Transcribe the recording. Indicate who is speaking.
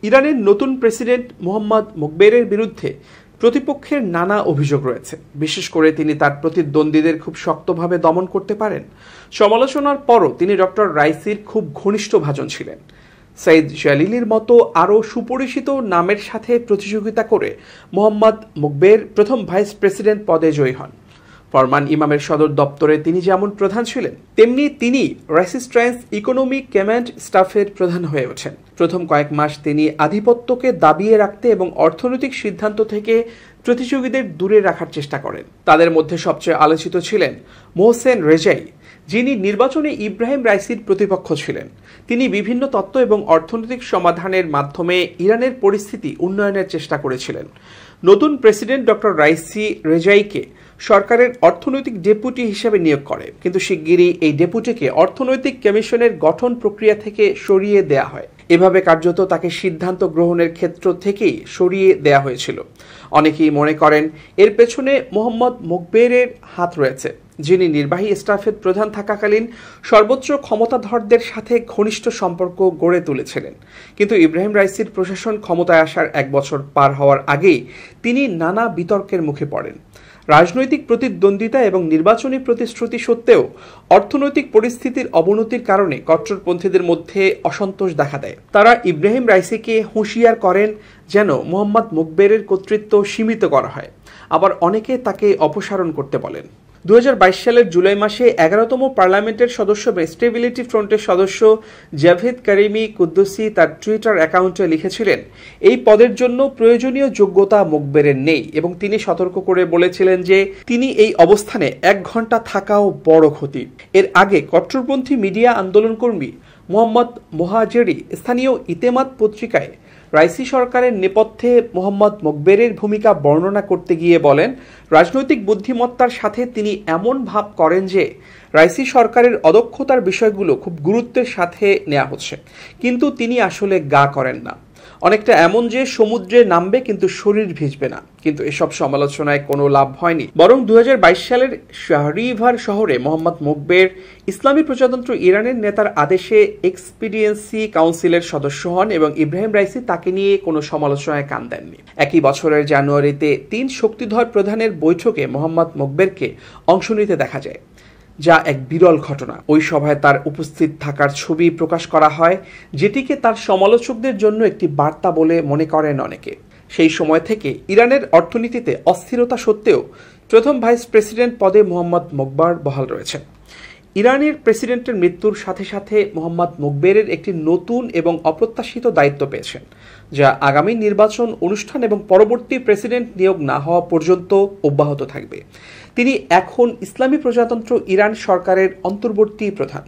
Speaker 1: ইরানের নতুন প্রেসিডেন্ট মোহাম্মদ মোকবেরের বিরুদ্ধে প্রতিপক্ষের নানা অভিযোগ রয়েছে, বিশেষ করে তিনি তার প্রতিদ্বন্দ্বীদের খুব শক্তভাবে দমন করতে পারেন। সমালোচনার পরও তিনি ডক্টর রাইসির খুব ঘনিষ্ঠ ভাজন ছিলেন। সাইদ জালিলির মতো আরও সুপরিচিত নামের সাথে প্রতিযোগিতা করে মোহাম্মদ মোকবের প্রথম ভাইস প্রেসিডেন্ট পদে জয়ী হন। ফরমান ইমামের সদর দপ্তরে তিনি যেমন প্রধান ছিলেন, তেমনি তিনি রেসিস্ট্যান্স ইকোনমিক কমান্ড স্টাফের প্রধান হয়ে ওঠেন। প্রথম কয়েক মাস তিনি আধিপত্যকে দাবিয়ে রাখতে এবং অর্থনৈতিক সিদ্ধান্ত থেকে প্রতিযোগীদের দূরে রাখার চেষ্টা করেন। তাদের মধ্যে সবচেয়ে আলোচিত ছিলেন মোহসেন রেজাই, যিনি নির্বাচনে ইব্রাহিম রাইসির প্রতিপক্ষ ছিলেন। তিনি বিভিন্ন তত্ত্ব এবং অর্থনৈতিক সমাধানের মাধ্যমে ইরানের পরিস্থিতি উন্নয়নের চেষ্টা করেছিলেন। নতুন প্রেসিডেন্ট ডক্টর রাইসি রেজাইকে সরকারের অর্থনৈতিক ডেপুটি হিসেবে নিয়োগ করে, কিন্তু শিগগিরই এই ডেপুটিকে অর্থনৈতিক কমিশনের গঠন প্রক্রিয়া থেকে সরিয়ে দেয়া হয়। এভাবে কার্যত তাকে সিদ্ধান্ত গ্রহণের ক্ষেত্র থেকেই সরিয়ে দেয়া হয়েছিল। অনেকেই মনে করেন এর পেছনে মোহাম্মদ মোকবেরের হাত রয়েছে, যিনি নির্বাহী স্টাফের প্রধান থাকাকালীন সর্বোচ্চ ক্ষমতাধরদের সাথে ঘনিষ্ঠ সম্পর্ক গড়ে তুলেছিলেন। কিন্তু ইব্রাহিম রাইসির প্রশাসন ক্ষমতায় আসার 1 বছর পার হওয়ার আগেই তিনি নানা বিতর্কের মুখে পড়েন। রাজনৈতিক প্রতিদ্বন্দ্বিতা এবং নির্বাচনী প্রতিশ্রুতি সত্ত্বেও অর্থনৈতিক পরিস্থিতির অবনতির কারণে কট্টরপন্থীদের মধ্যে অসন্তোষ দেখা দেয়। তারা ইব্রাহিম রাইসিকে হুঁশিয়ার করেন যেন মোহাম্মদ মোকবেরের কর্তৃত্ব সীমিত করা হয়, আবার অনেকে তাকে অপসারণ করতে বলেন। 2022 সালের জুলাই মাসে 11তম পার্লামেন্টের সদস্য বা স্টেবিলিটি ফ্রন্টের সদস্য জাভেদ কারিমি কুদ্দুসি তার টুইটার অ্যাকাউন্টে লিখেছিলেন, এই পদের জন্য প্রয়োজনীয় যোগ্যতা মোকবেরের নেই, এবং তিনি সতর্ক করে বলেছিলেন যে তিনি এই অবস্থানে 1 ঘন্টা থাকাও বড় ক্ষতি। এর আগে কট্টরপন্থী মিডিয়া আন্দোলনকর্মী মোহাম্মদ মোহাজেরি স্থানীয় ইতেমাদ পত্রিকায় রাইসি সরকারের নেপথ্যে মোহাম্মদ মোকবেরের ভূমিকা বর্ণনা করতে গিয়ে বলেন, রাজনৈতিক বুদ্ধিমত্তার সাথে তিনি এমন ভাব করেন যে রাইসি সরকারের অদক্ষতার বিষয়গুলো খুব গুরুত্বের সাথে নেওয়া হচ্ছে, কিন্তু তিনি আসলে গা করেন না। অনেকটা এমন যে সমুদ্রে নামবে কিন্তু শরীর ভিজবে না। কিন্তু এসব সমালোচনায় কোনো লাভ হয়নি, বরং 2022 সালের শাহরিভার শহরে মোহাম্মদ মোকবের ইসলামী প্রজাতন্ত্র ইরানের নেতার আদেশে এক্সপিডিয়েন্সি কাউন্সিলের সদস্য হন এবং ইব্রাহিম রাইসি তাকে নিয়ে কোনো সমালোচনায় কান দেননি। একই বছরের জানুয়ারিতে 3 শক্তিধর প্রধানের বৈঠকে মোহাম্মদ মোকবেরকে অংশ নিতে দেখা যায়, যা এক বিরল ঘটনা। ওই সভায় তার উপস্থিত থাকার ছবি প্রকাশ করা হয়, যেটিকে তার সমালোচকদের জন্য একটি বার্তা বলে মনে করেন অনেকে। সেই সময় থেকে ইরানের অর্থনীতিতে অস্থিরতা সত্ত্বেও প্রথম ভাইস প্রেসিডেন্ট পদে মোহাম্মদ মোকবার বহাল রয়েছেন। ইরানের প্রেসিডেন্টের মৃত্যুর সাথে সাথে মোহাম্মদ মোকবেরের একটি নতুন এবং অপ্রত্যাশিত দায়িত্ব পেয়েছেন, যা আগামী নির্বাচন অনুষ্ঠান এবং পরবর্তী প্রেসিডেন্ট নিয়োগ না হওয়া পর্যন্ত অব্যাহত থাকবে। তিনি এখন ইসলামী প্রজাতন্ত্র ইরান সরকারের অন্তর্বর্তী প্রধান।